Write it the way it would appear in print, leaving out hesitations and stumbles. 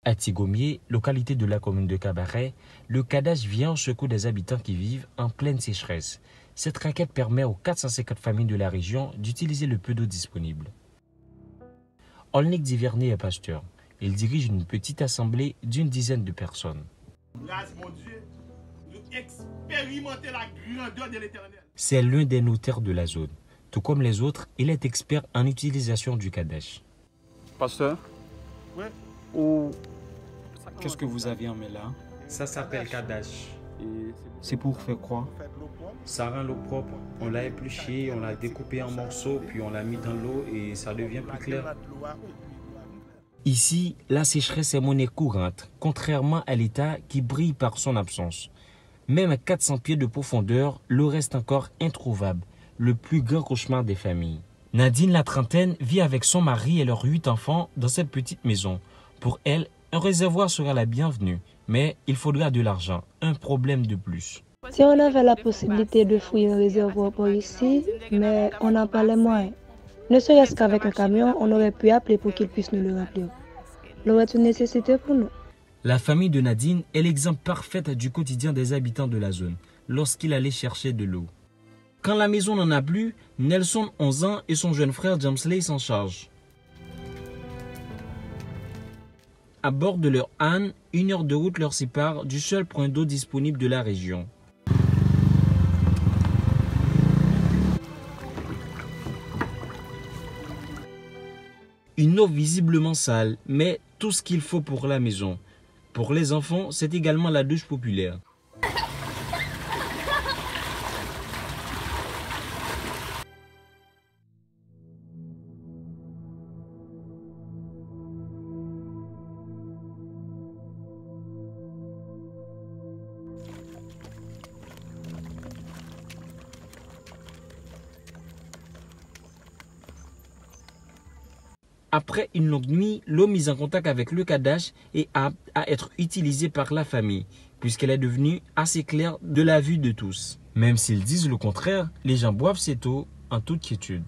À Tigomier, localité de la commune de Cabaret, le Kadash vient au secours des habitants qui vivent en pleine sécheresse. Cette raquette permet aux 450 familles de la région d'utiliser le peu d'eau disponible. Olnik Divernay est pasteur. Il dirige une petite assemblée d'une dizaine de personnes. Grâce, mon Dieu, de expérimenter la grandeur de l'Éternel. C'est l'un des notaires de la zone. Tout comme les autres, il est expert en utilisation du Kadash. Pasteur, Oui. qu'est-ce que vous avez en main là? Ça s'appelle Kadash. Et C'est pour faire quoi? Faites l'eau propre. Ça rend l'eau propre. On l'a épluché, on l'a découpé en morceaux, puis on l'a mis dans l'eau et ça devient plus clair. Ici, la sécheresse est monnaie courante, contrairement à l'État qui brille par son absence. Même à 400 pieds de profondeur, l'eau reste encore introuvable, le plus grand cauchemar des familles. Nadine, la trentaine, vit avec son mari et leurs 8 enfants dans cette petite maison. Pour elle, un réservoir sera la bienvenue, mais il faudra de l'argent, un problème de plus. Si on avait la possibilité de fouiller un réservoir par ici, mais on n'a pas les moyens. Ne serait-ce qu'avec un camion, on aurait pu appeler pour qu'il puisse nous le remplir. L'eau est une nécessité pour nous. La famille de Nadine est l'exemple parfait du quotidien des habitants de la zone, lorsqu'il allait chercher de l'eau. Quand la maison n'en a plus, Nelson, 11 ans, et son jeune frère Jamesley s'en chargent. À bord de leur âne, 1 heure de route leur sépare du seul point d'eau disponible de la région. Une eau visiblement sale, mais tout ce qu'il faut pour la maison. Pour les enfants, c'est également la douche populaire. Après une longue nuit, l'eau mise en contact avec le Kadash est apte à être utilisée par la famille, puisqu'elle est devenue assez claire de la vue de tous. Même s'ils disent le contraire, les gens boivent cette eau en toute quiétude.